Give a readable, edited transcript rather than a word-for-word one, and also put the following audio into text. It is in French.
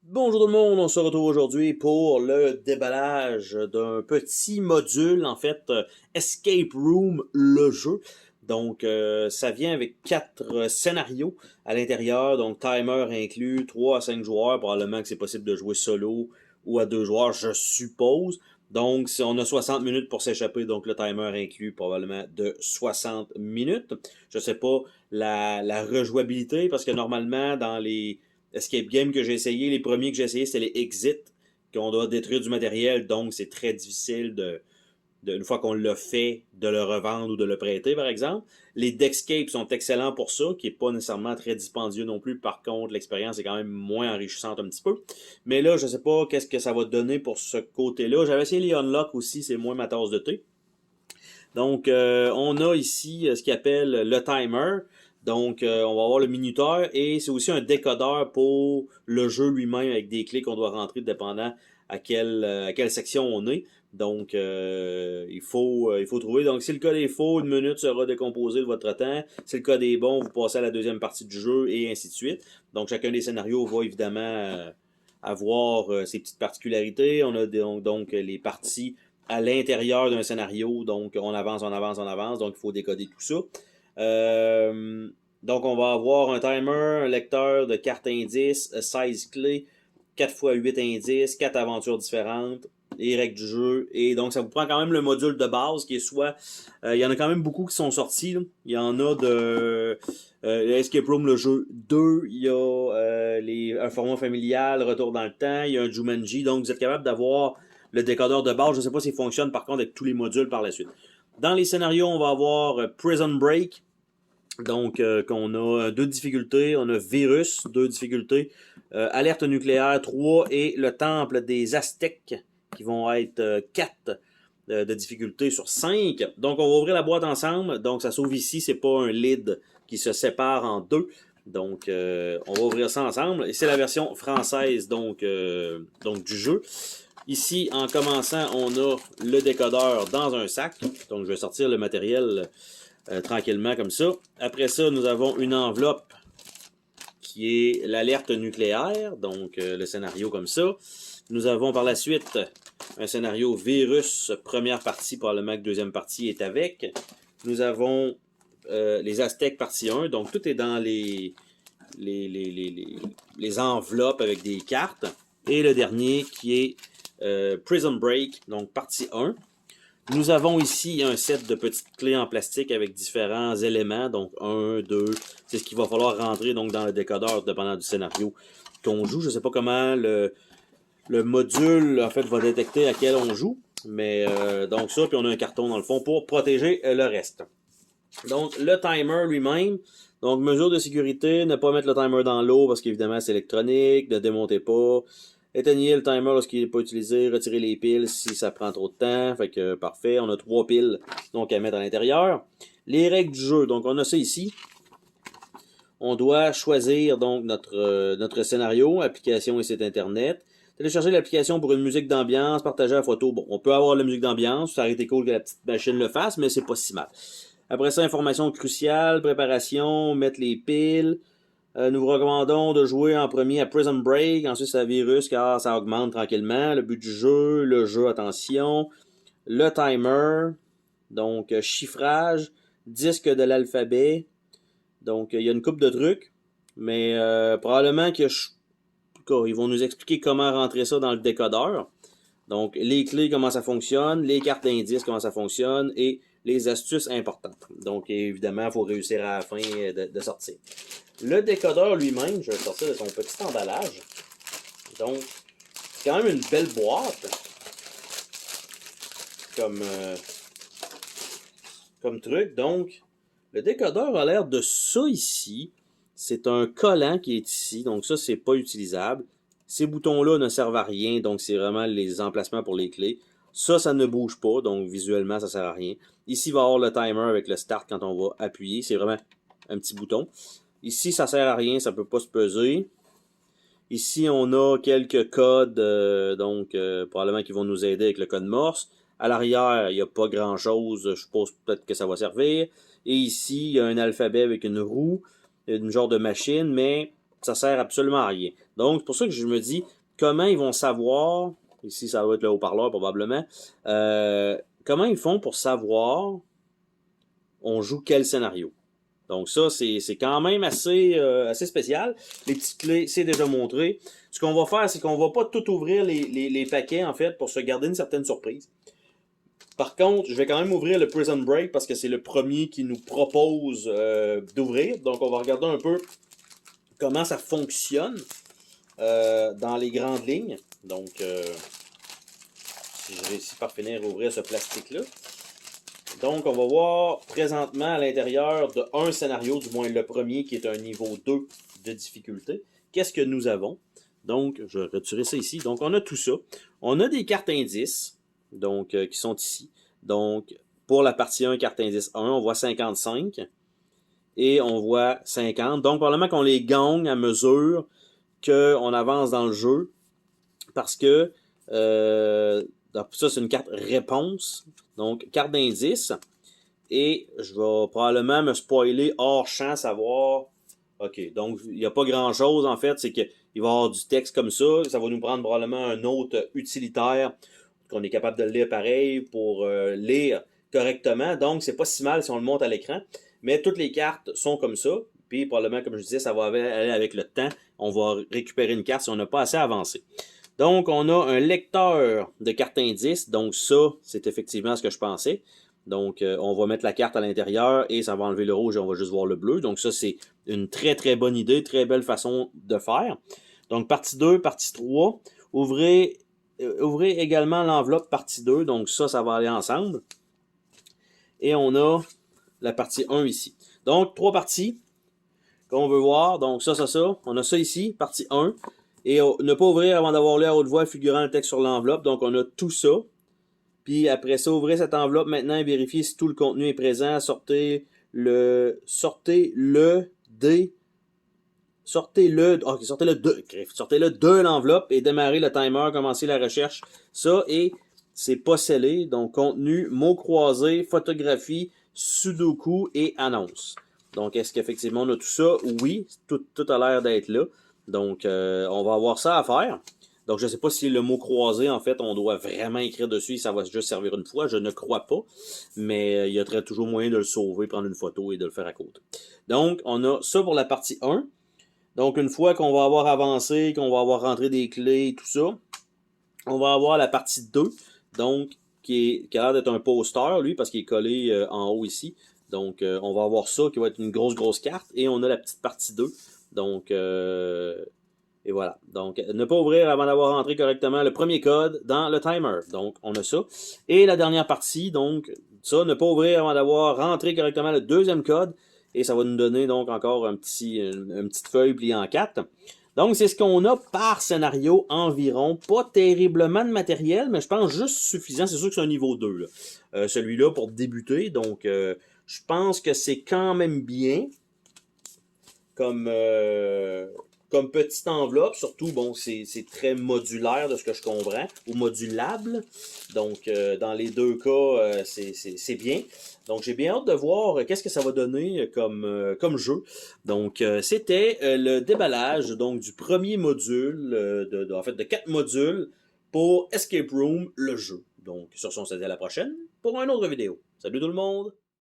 Bonjour tout le monde, on se retrouve aujourd'hui pour le déballage d'un petit module, en fait, Escape Room, le jeu. Donc, ça vient avec 4 scénarios à l'intérieur, donc timer inclus, 3 à 5 joueurs, probablement que c'est possible de jouer solo ou à 2 joueurs, je suppose. Donc, si on a 60 minutes pour s'échapper, donc le timer inclus probablement de 60 minutes. Je sais pas la rejouabilité, parce que normalement, dans les escape game que j'ai essayé, les premiers que j'ai essayé, c'était les exits, qu'on doit détruire du matériel, donc c'est très difficile une fois qu'on l'a fait, de le revendre ou de le prêter, par exemple. Les Deckscape sont excellents pour ça, qui n'est pas nécessairement très dispendieux non plus. Par contre, l'expérience est quand même moins enrichissante un petit peu. Mais là, je ne sais pas qu'est-ce que ça va donner pour ce côté-là. J'avais essayé les Unlock aussi, c'est moins ma tasse de thé. Donc, on a ici ce qu'il appelle le timer. Donc, on va avoir le minuteur et c'est aussi un décodeur pour le jeu lui-même avec des clés qu'on doit rentrer dépendant à quelle section on est. Donc, il faut trouver. Donc, si le code est faux, une minute sera décomposée de votre temps. Si le code est bon, vous passez à la deuxième partie du jeu et ainsi de suite. Donc, chacun des scénarios va évidemment avoir ses petites particularités. On a donc les parties à l'intérieur d'un scénario, donc on avance, on avance, on avance, donc il faut décoder tout ça. Donc on va avoir un timer, un lecteur de cartes indices, 16 clés, 4 x 8 indices, 4 aventures différentes, les règles du jeu, et donc ça vous prend quand même le module de base qui est soit... il y en a quand même beaucoup qui sont sortis, là. Il y en a de... Escape Room, le jeu 2, il y a un format familial, retour dans le temps, il y a un Jumanji, donc vous êtes capable d'avoir le décodeur de base. Je ne sais pas s'il fonctionne par contre avec tous les modules par la suite. Dans les scénarios, on va avoir Prison Break. Donc, qu'on a 2 difficultés. On a Virus, 2 difficultés. Alerte nucléaire, 3. Et le Temple des Aztèques, qui vont être 4 de difficulté sur 5. Donc, on va ouvrir la boîte ensemble. Donc, ça s'ouvre ici. C'est pas un lid qui se sépare en deux. Donc, on va ouvrir ça ensemble. Et c'est la version française donc du jeu. Ici, en commençant, on a le décodeur dans un sac. Donc, je vais sortir le matériel tranquillement comme ça. Après ça, nous avons une enveloppe qui est l'alerte nucléaire. Donc, le scénario comme ça. Nous avons par la suite un scénario virus, première partie, probablement que deuxième partie est avec. Nous avons les Aztèques partie 1. Donc, tout est dans les enveloppes avec des cartes. Et le dernier qui est Prison Break, donc partie 1. Nous avons ici un set de petites clés en plastique avec différents éléments, donc 1, 2, c'est ce qu'il va falloir rentrer donc dans le décodeur dépendant du scénario qu'on joue. Je ne sais pas comment le module en fait va détecter à quel on joue, mais donc ça, puis on a un carton dans le fond pour protéger le reste. Donc le timer lui-même, donc mesure de sécurité, ne pas mettre le timer dans l'eau parce qu'évidemment c'est électronique, ne démontez pas. Éteignez le timer lorsqu'il n'est pas utilisé, retirez les piles si ça prend trop de temps. Fait que parfait, on a 3 piles donc à mettre à l'intérieur. Les règles du jeu, donc on a ça ici. On doit choisir donc notre scénario, application et site internet. Télécharger l'application pour une musique d'ambiance, partager la photo. Bon, on peut avoir la musique d'ambiance, ça aurait été cool que la petite machine le fasse, mais c'est pas si mal. Après ça, information cruciale, préparation, mettre les piles. Nous vous recommandons de jouer en premier à Prison Break, ensuite c'est à Virus car ça augmente tranquillement. Le but du jeu, le jeu, attention. Le timer, donc chiffrage, disque de l'alphabet. Donc il y a une couple de trucs, mais probablement que ils vont nous expliquer comment rentrer ça dans le décodeur. Donc les clés, comment ça fonctionne, les cartes d'indices, comment ça fonctionne, et les astuces importantes. Donc évidemment, il faut réussir à la fin de sortir. Le décodeur lui-même, je vais le sortir de son petit emballage. Donc, c'est quand même une belle boîte. Comme truc. Donc, le décodeur a l'air de ça ici. C'est un collant qui est ici. Donc, ça, c'est pas utilisable. Ces boutons-là ne servent à rien. Donc, c'est vraiment les emplacements pour les clés. Ça ne bouge pas. Donc, visuellement, ça sert à rien. Ici, il va y avoir le timer avec le start quand on va appuyer. C'est vraiment un petit bouton. Ici, ça sert à rien, ça peut pas se peser. Ici, on a quelques codes, probablement qui vont nous aider avec le code Morse. À l'arrière, il n'y a pas grand-chose, je suppose peut-être que ça va servir. Et ici, il y a un alphabet avec une roue, une genre de machine, mais ça sert absolument à rien. Donc, c'est pour ça que je me dis, comment ils vont savoir, ici ça doit être le haut-parleur probablement, comment ils font pour savoir on joue quel scénario. Donc ça, c'est quand même assez spécial. Les petites clés, c'est déjà montré. Ce qu'on va faire, c'est qu'on va pas tout ouvrir les paquets, en fait, pour se garder une certaine surprise. Par contre, je vais quand même ouvrir le Prison Break parce que c'est le premier qui nous propose d'ouvrir. Donc on va regarder un peu comment ça fonctionne dans les grandes lignes. Donc, si je réussis par finir à ouvrir ce plastique-là. Donc, on va voir présentement à l'intérieur de un scénario, du moins le premier, qui est un niveau 2 de difficulté. Qu'est-ce que nous avons? Donc, je vais retirer ça ici. Donc, on a tout ça. On a des cartes indices, donc, qui sont ici. Donc, pour la partie 1, carte indice 1, on voit 55 et on voit 50. Donc, probablement qu'on les gagne à mesure qu'on avance dans le jeu parce que ça, c'est une carte réponse. Donc, carte d'indice. Et je vais probablement me spoiler hors champ, savoir... OK, donc il n'y a pas grand-chose, en fait. C'est qu'il va y avoir du texte comme ça. Ça va nous prendre probablement un autre utilitaire qu'on est capable de le lire pareil pour lire correctement. Donc, c'est pas si mal si on le monte à l'écran. Mais toutes les cartes sont comme ça. Puis, probablement, comme je disais, ça va aller avec le temps. On va récupérer une carte si on n'a pas assez avancé. Donc, on a un lecteur de cartes indices. Donc, ça, c'est effectivement ce que je pensais. Donc, on va mettre la carte à l'intérieur et ça va enlever le rouge et on va juste voir le bleu. Donc, ça, c'est une très, très bonne idée, très belle façon de faire. Donc, partie 2, partie 3. Ouvrez également l'enveloppe partie 2. Donc, ça va aller ensemble. Et on a la partie 1 ici. Donc, 3 parties qu'on veut voir. Donc, ça. On a ça ici, partie 1. Et ne pas ouvrir avant d'avoir lu à haute voix figurant le texte sur l'enveloppe. Donc, on a tout ça. Puis après ça, ouvrez cette enveloppe maintenant et vérifiez si tout le contenu est présent. Sortez-le de l'enveloppe et démarrez le timer, commencez la recherche. Ça, et c'est pas scellé. Donc, contenu, mots croisés, photographie, sudoku et annonce. Donc, est-ce qu'effectivement on a tout ça? Oui, tout a l'air d'être là. Donc, on va avoir ça à faire. Donc, je ne sais pas si le mot croisé, en fait, on doit vraiment écrire dessus et ça va juste servir une fois. Je ne crois pas. Mais il y a toujours moyen de le sauver, prendre une photo et de le faire à côté. Donc, on a ça pour la partie 1. Donc, une fois qu'on va avoir avancé, qu'on va avoir rentré des clés et tout ça, on va avoir la partie 2. Donc, qui a l'air d'être un poster, lui, parce qu'il est collé en haut ici. Donc, on va avoir ça qui va être une grosse carte. Et on a la petite partie 2. Donc, et voilà. Donc, ne pas ouvrir avant d'avoir rentré correctement le premier code dans le timer. Donc, on a ça. Et la dernière partie, donc, ça, ne pas ouvrir avant d'avoir rentré correctement le deuxième code. Et ça va nous donner donc encore une petite feuille pliée en 4. Donc, c'est ce qu'on a par scénario environ. Pas terriblement de matériel, mais je pense juste suffisant. C'est sûr que c'est un niveau 2, là. Celui-là pour débuter. Donc, je pense que c'est quand même bien comme petite enveloppe. Surtout, bon, c'est très modulaire de ce que je comprends, ou modulable. Donc, dans les deux cas, c'est bien. Donc, j'ai bien hâte de voir qu'est-ce que ça va donner comme jeu. Donc, c'était le déballage donc du premier module, en fait, de 4 modules pour Escape Room, le jeu. Donc, sur ce, on se dit à la prochaine pour une autre vidéo. Salut tout le monde!